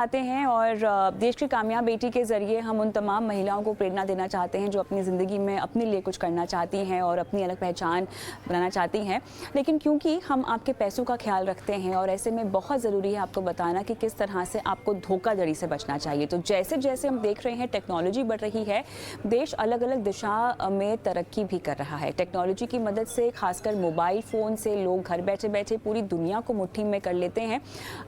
आते हैं और देश की कामयाब बेटी के ज़रिए हम उन तमाम महिलाओं को प्रेरणा देना चाहते हैं जो अपनी ज़िंदगी में अपने लिए कुछ करना चाहती हैं और अपनी अलग पहचान बनाना चाहती हैं। लेकिन क्योंकि हम आपके पैसों का ख्याल रखते हैं और ऐसे में बहुत ज़रूरी है आपको बताना कि किस तरह से आपको धोखाधड़ी से बचना चाहिए। तो जैसे जैसे हम देख रहे हैं टेक्नोलॉजी बढ़ रही है, देश अलग अलग दिशा में तरक्की भी कर रहा है। टेक्नोलॉजी की मदद से खासकर मोबाइल फ़ोन से लोग घर बैठे बैठे पूरी दुनिया को मुट्ठी में कर लेते हैं।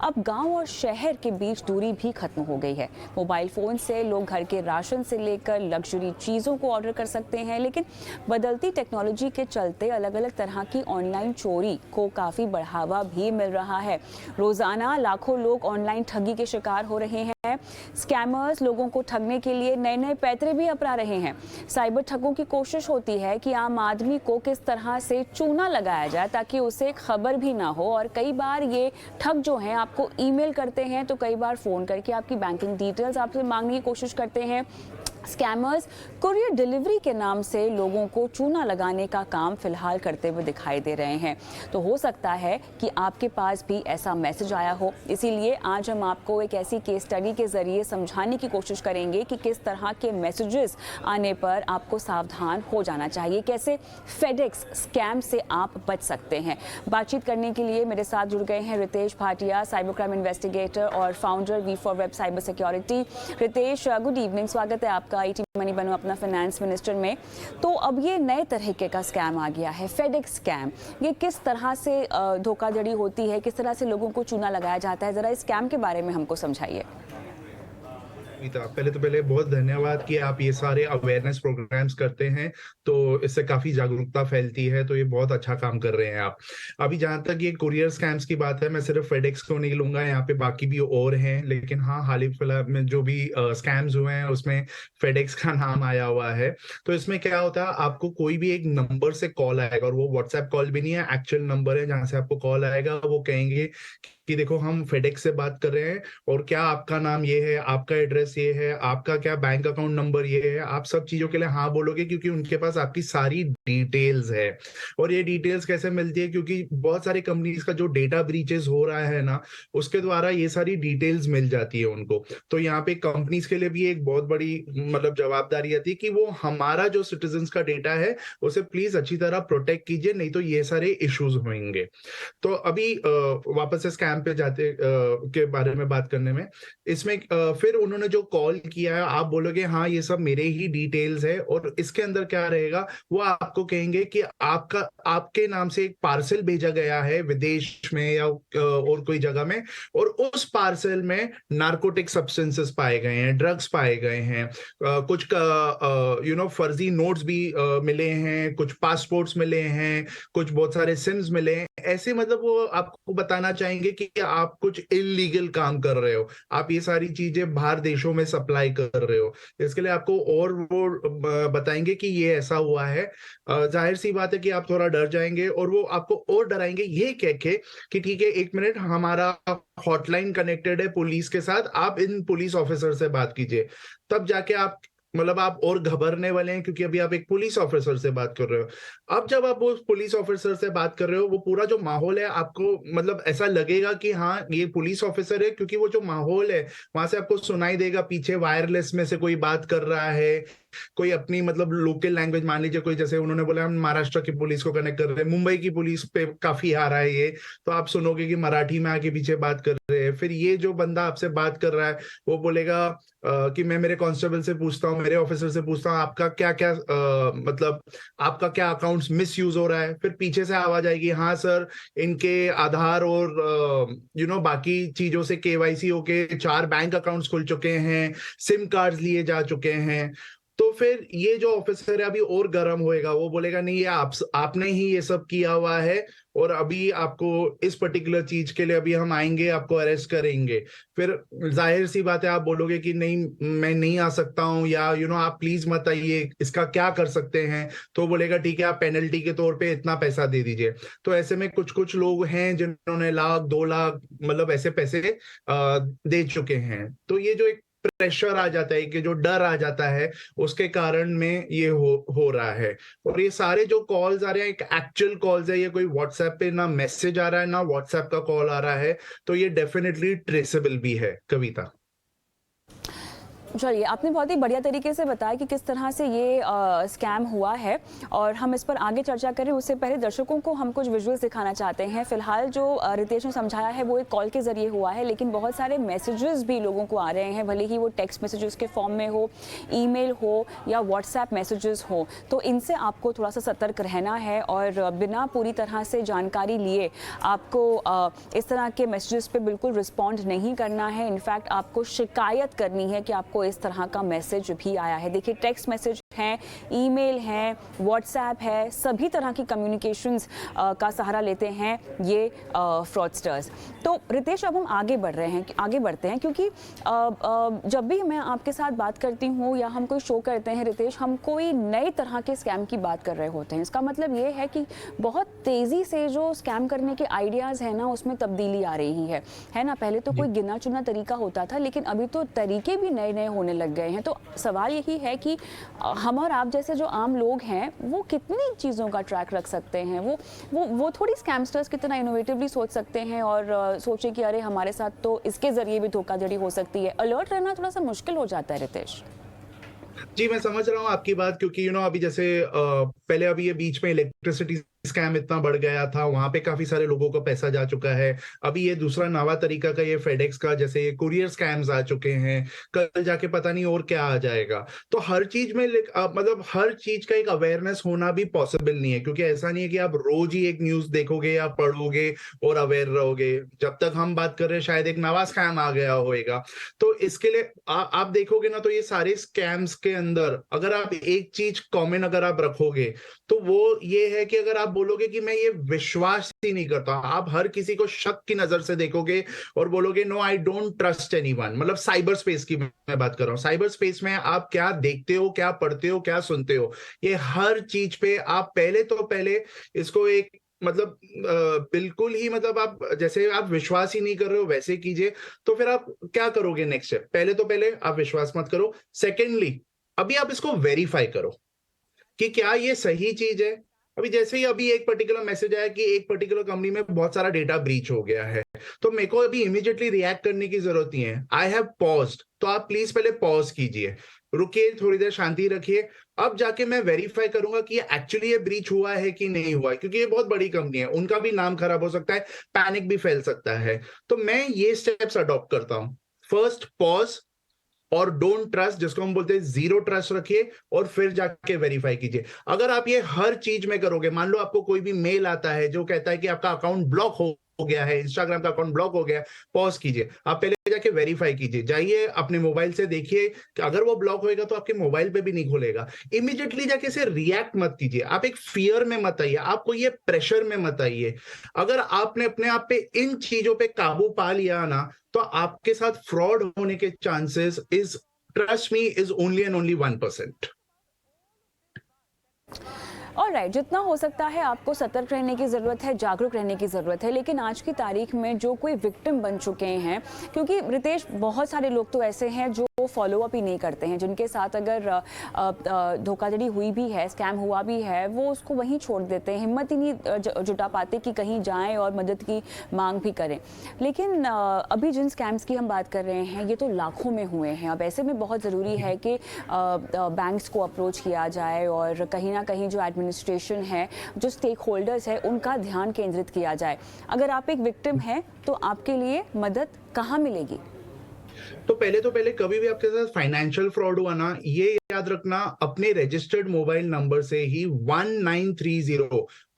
अब गाँव और शहर के बीच दूरी भी खत्म हो गई है। मोबाइल फोन से लोग घर के राशन से लेकर लग्जरी चीजों को ऑर्डर कर सकते हैं, लेकिन बदलती टेक्नोलॉजी के चलते अलग अलग तरह की ऑनलाइन चोरी को काफी बढ़ावा भी मिल रहा है। रोजाना लाखों लोग ऑनलाइन ठगी के शिकार हो रहे हैं। स्कैमर्स लोगों को ठगने के लिए नए नए पैतरे भी अपना रहे हैं। साइबर ठगों की कोशिश होती है कि आम आदमी को किस तरह से चूना लगाया जाए ताकि उसे खबर भी ना हो, और कई बार ये ठग जो हैं आपको ईमेल करते हैं तो कई बार फोन करके आपकी बैंकिंग डिटेल्स आपसे मांगने की कोशिश करते हैं। स्कैमर्स कुरियर डिलीवरी के नाम से लोगों को चूना लगाने का काम फिलहाल करते हुए दिखाई दे रहे हैं। तो हो सकता है कि आपके पास भी ऐसा मैसेज आया हो। इसीलिए आज हम आपको एक ऐसी केस स्टडी के जरिए समझाने की कोशिश करेंगे कि किस तरह के मैसेजेस आने पर आपको सावधान हो जाना चाहिए, कैसे फेडेक्स स्कैम से आप बच सकते हैं। बातचीत करने के लिए मेरे साथ जुड़ गए हैं Ritesh Bhatia, cyber crime investigator और फाउंडर वी4वेब cyber security. Ritesh, good evening, स्वागत है आपका आईटी मनी बनो अपना फाइनेंस मिनिस्टर में। तो अब ये नए तरीके का स्कैम आ गया है, फेडेक्स स्कैम। ये किस तरह से धोखाधड़ी होती है, किस तरह से लोगों को चूना लगाया जाता है, जरा इस स्कैम के बारे में हमको समझाइए। पहले बहुत धन्यवाद कि आप ये सारे अवेयरनेस प्रोग्राम्स करते हैं, तो इससे काफी जागरूकता फैलती है, तो ये बहुत अच्छा काम कर रहे हैं आप। अभी जहां तक ये कुरियर स्कैम्स की बात है, मैं सिर्फ फेडेक्स को नहीं लूंगा, यहाँ पे बाकी भी और हैं, लेकिन हाँ, हाल ही फिलहाल में जो भी स्कैम्स हुए हैं उसमें फेडेक्स का नाम आया हुआ है। तो इसमें क्या होता है, आपको कोई भी एक नंबर से कॉल आएगा, और वो व्हाट्सएप कॉल भी नहीं है, एक्चुअल नंबर है जहां से आपको कॉल आएगा। वो कहेंगे कि देखो, हम फेडेक्स से बात कर रहे हैं, और क्या आपका नाम ये है, आपका एड्रेस ये है, आपका क्या बैंक अकाउंट नंबर ये है। आप सब चीजों के लिए हाँ बोलोगे, क्योंकि उनके पास आपकी सारी डिटेल्स है। और ये डिटेल्स कैसे मिलती है, क्योंकि बहुत सारी कंपनीज का जो डेटा ब्रीचेस हो रहा है ना, उसके द्वारा ये सारी डिटेल्स मिल जाती है उनको। तो यहाँ पे कंपनीज के लिए भी एक बहुत बड़ी जवाबदारी आती है कि वो हमारा जो सिटीजन का डेटा है उसे प्लीज अच्छी तरह प्रोटेक्ट कीजिए, नहीं तो ये सारे इश्यूज होंगे। तो अभी वापस से स्कैम पे जाते के बारे में बात करने में, इसमें फिर उन्होंने जो कॉल किया है, आप बोलोगे हाँ ये सब मेरे ही डिटेल्स है, और इसके अंदर क्या रहेगा, वो आपको कहेंगे कि आपका आपके नाम से एक पार्सल भेजा गया है विदेश में या और कोई जगह में, और उस पार्सल में नार्कोटिक सब्सटेंसेस पाए गए हैं, ड्रग्स पाए गए हैं, कुछ फर्जी नोट्स भी मिले हैं, कुछ पासपोर्ट्स मिले हैं, कुछ बहुत सारे सिम्स मिले हैं। ऐसे वो आपको बताना चाहेंगे कि आप कुछ इलीगल काम कर रहे हो, आप ये सारी चीजें बाहर देशों में सप्लाई कर रहे हो। इसके लिए आपको और वो बताएंगे कि ये ऐसा हुआ है। जाहिर सी बात है कि आप थोड़ा डर जाएंगे, और वो आपको और डराएंगे ये कह के कि ठीक है, एक मिनट, हमारा हॉटलाइन कनेक्टेड है पुलिस के साथ, आप इन पुलिस ऑफिसर से बात कीजिए। तब जाके आप आप और घबरने वाले हैं, क्योंकि अभी आप एक पुलिस ऑफिसर से बात कर रहे हो। अब जब आप उस पुलिस ऑफिसर से बात कर रहे हो, वो पूरा जो माहौल है, आपको ऐसा लगेगा कि हाँ ये पुलिस ऑफिसर है, क्योंकि वो जो माहौल है वहां से आपको सुनाई देगा, पीछे वायरलेस में से कोई बात कर रहा है, कोई अपनी लोकल लैंग्वेज, मान लीजिए कोई, जैसे उन्होंने बोला हम महाराष्ट्र की पुलिस को कनेक्ट कर रहे हैं, मुंबई की पुलिस पे काफी आ रहा है ये, तो आप सुनोगे कि मराठी में आके पीछे बात कर रहे हैं। फिर ये जो बंदा आपसे बात कर रहा है, वो बोलेगा कि मैं मेरे कांस्टेबल से पूछता हूँ, मेरे ऑफिसर से पूछता हूँ, आपका क्या क्या आपका क्या अकाउंट्स मिस यूज हो रहा है। फिर पीछे से आवाज आएगी, हाँ सर, इनके आधार और बाकी चीजों से केवाईसी होके 4 बैंक अकाउंट्स खुल चुके हैं, सिम कार्ड्स लिए जा चुके हैं। तो फिर ये जो ऑफिसर है अभी और गर्म होएगा, वो बोलेगा नहीं, ये आपने ही ये सब किया हुआ है, और अभी आपको इस पर्टिकुलर चीज के लिए अभी हम आएंगे, आपको अरेस्ट करेंगे। फिर जाहिर सी बात है, आप बोलोगे कि नहीं, मैं नहीं आ सकता हूं, या आप प्लीज मत आइए, इसका क्या कर सकते हैं। तो बोलेगा ठीक है, आप पेनल्टी के तौर पे इतना पैसा दे दीजिए। तो ऐसे में कुछ कुछ लोग हैं जिन्होंने लाख 2 लाख ऐसे पैसे दे चुके हैं। तो ये जो एक प्रेशर आ जाता है, कि जो डर आ जाता है, उसके कारण में ये हो रहा है। और ये सारे जो कॉल्स आ रहे हैं, एक एक्चुअल कॉल्स है, ये कोई व्हाट्सएप पे ना मैसेज आ रहा है, ना व्हाट्सएप का कॉल आ रहा है। तो ये डेफिनेटली ट्रेसेबल भी है, कविता। चलिए, आपने बहुत ही बढ़िया तरीके से बताया कि किस तरह से ये स्कैम हुआ है और हम इस पर आगे चर्चा करें उससे पहले दर्शकों को हम कुछ विजुअल्स दिखाना चाहते हैं। फिलहाल जो रितेश ने समझाया है वो एक कॉल के ज़रिए हुआ है, लेकिन बहुत सारे मैसेजेस भी लोगों को आ रहे हैं, भले ही वो टेक्स्ट मैसेजेस के फॉर्म में हो, ईमेल हो या व्हाट्सएप मैसेजेस हो। तो इनसे आपको थोड़ा सा सतर्क रहना है और बिना पूरी तरह से जानकारी लिए आपको इस तरह के मैसेजेस पे बिल्कुल रिस्पॉन्ड नहीं करना है। इनफैक्ट आपको शिकायत करनी है कि आपको इस तरह का मैसेज भी आया है। देखिए, टेक्स्ट मैसेज हैं, ईमेल हैं, व्हाट्सएप है, सभी तरह की कम्युनिकेशंस का सहारा लेते हैं ये फ्रॉडस्टर्स। तो रितेश, अब हम आगे बढ़ते हैं क्योंकि जब भी मैं आपके साथ बात करती हूँ या हम कोई शो करते हैं रितेश, हम कोई नए तरह के स्कैम की बात कर रहे होते हैं। इसका मतलब ये है कि बहुत तेज़ी से जो स्कैम करने के आइडियाज़ हैं ना, उसमें तब्दीली आ रही है ना। पहले तो कोई गिना चुना तरीका होता था, लेकिन अभी तो तरीके भी नए नए होने लग गए हैं। तो सवाल यही है कि हम और आप जैसे जो आम लोग हैं वो कितनी चीज़ों का ट्रैक रख सकते हैं, वो थोड़ी स्कैमस्टर्स कितना इनोवेटिवली सोच सकते हैं और सोचे कि अरे हमारे साथ तो इसके ज़रिए भी धोखाधड़ी हो सकती है। अलर्ट रहना थोड़ा सा मुश्किल हो जाता है रितेश। जी, मैं समझ रहा हूँ आपकी बात, क्योंकि अभी जैसे पहले अभी ये बीच में इलेक्ट्रिसिटी स्कैम इतना बढ़ गया था, वहां पे काफी सारे लोगों का पैसा जा चुका है। अभी ये दूसरा नवा तरीका का ये फेडेक्स का जैसे ये कुरियर स्कैम्स आ चुके हैं, कल जाके पता नहीं और क्या आ जाएगा। तो हर चीज में मतलब हर चीज का एक अवेयरनेस होना भी पॉसिबल नहीं है, क्योंकि ऐसा नहीं है कि आप रोज ही एक न्यूज देखोगे या पढ़ोगे और अवेयर रहोगे। जब तक हम बात कर रहे हैं शायद एक नवा स्कैम आ गया होएगा। तो इसके लिए आप देखोगे ना, तो ये सारे स्कैम्स के अंदर अगर आप एक चीज कॉमन अगर आप रखोगे तो वो ये है कि अगर आप बोलोगे कि मैं ये विश्वास ही नहीं करता, आप हर किसी को शक की नजर से देखोगे और बोलोगे no I don't trust anyone. मतलब साइबर स्पेस की मैं बात कर रहा हूं। साइबर स्पेस में आप क्या देखते हो, क्या पढ़ते हो, क्या सुनते हो, ये हर चीज पे आप पहले इसको एक मतलब बिल्कुल ही मतलब आप जैसे आप विश्वास ही नहीं कर रहे हो वैसे कीजिए। तो फिर आप क्या करोगे नेक्स्ट स्टेप? पहले आप विश्वास मत करो। सेकेंडली, अभी आप इसको वेरीफाई करो कि क्या ये सही चीज है। अभी जैसे ही अभी एक पर्टिकुलर मैसेज आया कि एक पर्टिकुलर कंपनी में बहुत सारा डेटा ब्रीच हो गया है, तो मेरे को अभी इमीडिएटली रिएक्ट करने की जरूरत नहीं है। I have paused. तो आप प्लीज पहले पॉज कीजिए, रुकिए, थोड़ी देर शांति रखिए। अब जाके मैं वेरीफाई करूंगा कि एक्चुअली ये ब्रीच हुआ है कि नहीं हुआ है, क्योंकि ये बहुत बड़ी कंपनी है, उनका भी नाम खराब हो सकता है, पैनिक भी फैल सकता है। तो मैं ये स्टेप्स अडॉप्ट करता हूं। फर्स्ट, पॉज और डोंट ट्रस्ट, जिसको हम बोलते हैं जीरो ट्रस्ट रखिए, और फिर जाके वेरीफाई कीजिए। अगर आप ये हर चीज में करोगे, मान लो आपको कोई भी मेल आता है जो कहता है कि आपका अकाउंट ब्लॉक हो गया है, इंस्टाग्राम का अकाउंट ब्लॉक हो गया है, पॉज कीजिए, आप पहले जाके वेरीफाई कीजिए, जाइए अपने मोबाइल से देखिए कि अगर वो ब्लॉक होएगा तो आपके मोबाइल पे भी नहीं खुलेगा। इमीडिएटली जाके से रिएक्ट मत कीजिए, आप एक फियर में मत आइए, आपको ये प्रेशर में मत आइए। अगर आपने अपने आप पे इन चीजों पे काबू पा लिया ना, तो आपके साथ फ्रॉड होने के chances is, trust me, is only and only 1%। Alright, जितना हो सकता है आपको सतर्क रहने की ज़रूरत है, जागरूक रहने की ज़रूरत है। लेकिन आज की तारीख में जो कोई विक्टिम बन चुके हैं, क्योंकि रितेश बहुत सारे लोग तो ऐसे हैं जो फॉलो अप ही नहीं करते हैं, जिनके साथ अगर धोखाधड़ी हुई भी है, स्कैम हुआ भी है, वो उसको वहीं छोड़ देते हैं, हिम्मत ही नहीं जुटा पाते कि कहीं जाएं और मदद की मांग भी करें। लेकिन अभी जिन स्कैम्स की हम बात कर रहे हैं ये तो लाखों में हुए हैं। अब ऐसे में बहुत ज़रूरी है कि बैंक्स को अप्रोच किया जाए और कहीं ना कहीं जो एडमिनिस्ट्रेशन है, जो स्टेक होल्डर्स है, उनका ध्यान केंद्रित किया जाए। अगर आप एक विक्टिम हैं तो आपके लिए मदद कहाँ मिलेगी? तो पहले कभी भी आपके साथ फाइनेंशियल फ्रॉड हुआ ना, ये याद रखना, अपने रजिस्टर्ड मोबाइल नंबर से ही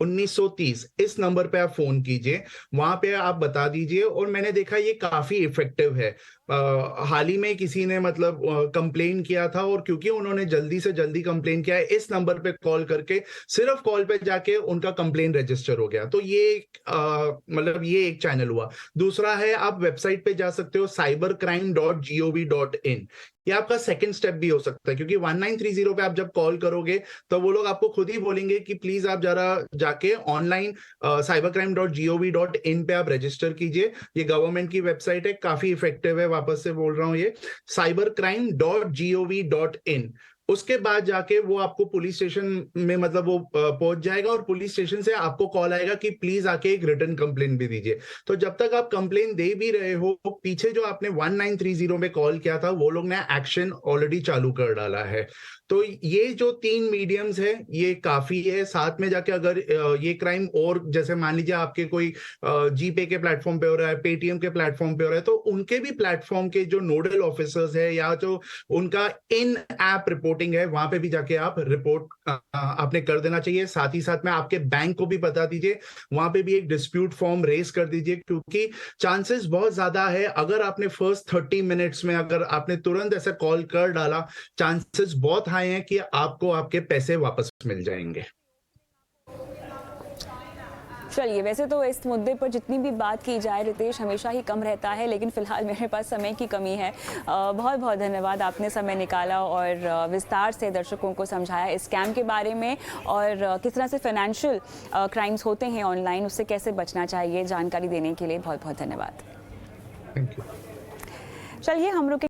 1930 इस नंबर पे आप फोन कीजिए, वहां पे आप बता दीजिए। और मैंने देखा ये काफी इफेक्टिव है। हाल ही में किसी ने मतलब कंप्लेन किया था, और क्योंकि उन्होंने जल्दी से जल्दी कंप्लेन किया है, इस नंबर पे कॉल करके, सिर्फ कॉल पे जाके उनका कंप्लेन रजिस्टर हो गया। तो ये मतलब ये एक चैनल हुआ। दूसरा है, आप वेबसाइट पे जा सकते हो cybercrime.gov.in। ये आपका सेकंड स्टेप भी हो सकता है, क्योंकि 1930 पे आप जब कॉल करोगे तो वो लोग आपको खुद ही बोलेंगे कि प्लीज आप जरा जाके ऑनलाइन cybercrime.gov.in पे आप रजिस्टर कीजिए। ये गवर्नमेंट की वेबसाइट है, काफी इफेक्टिव है, वापस से बोल रहा हूं, ये cybercrime.gov.in। उसके बाद जाके वो आपको पुलिस स्टेशन में मतलब वो पहुंच जाएगा और पुलिस स्टेशन से आपको कॉल आएगा कि प्लीज आके एक रिटर्न कंप्लेन भी दीजिए। तो जब तक आप कंप्लेन दे भी रहे हो, पीछे जो आपने 1930 में कॉल किया था वो लोग ने एक्शन ऑलरेडी चालू कर डाला है। तो ये जो 3 मीडियम्स है ये काफी है। साथ में जाके अगर ये क्राइम और जैसे मान लीजिए आपके कोई जीपे के प्लेटफॉर्म पे हो रहा है, पेटीएम के प्लेटफॉर्म पे हो रहा है, तो उनके भी प्लेटफॉर्म के जो नोडल ऑफिसर्स है या जो उनका इन ऐप रिपोर्टिंग है वहां पे भी जाके आप रिपोर्ट आपने कर देना चाहिए। साथ ही साथ में आपके बैंक को भी बता दीजिए, वहां पे भी एक डिस्प्यूट फॉर्म रेज कर दीजिए, क्योंकि चांसेस बहुत ज्यादा है अगर आपने फर्स्ट 30 मिनट्स में अगर आपने तुरंत ऐसा कॉल कर डाला, चांसेस बहुत हाई हैं कि आपको आपके पैसे वापस मिल जाएंगे। चलिए, वैसे तो इस मुद्दे पर जितनी भी बात की जाए रितेश हमेशा ही कम रहता है, लेकिन फिलहाल मेरे पास समय की कमी है। बहुत बहुत धन्यवाद, आपने समय निकाला और विस्तार से दर्शकों को समझाया इस स्कैम के बारे में और किस तरह से फाइनेंशियल क्राइम्स होते हैं ऑनलाइन, उससे कैसे बचना चाहिए। जानकारी देने के लिए बहुत बहुत धन्यवाद। Thank you. चलिए हम रुके।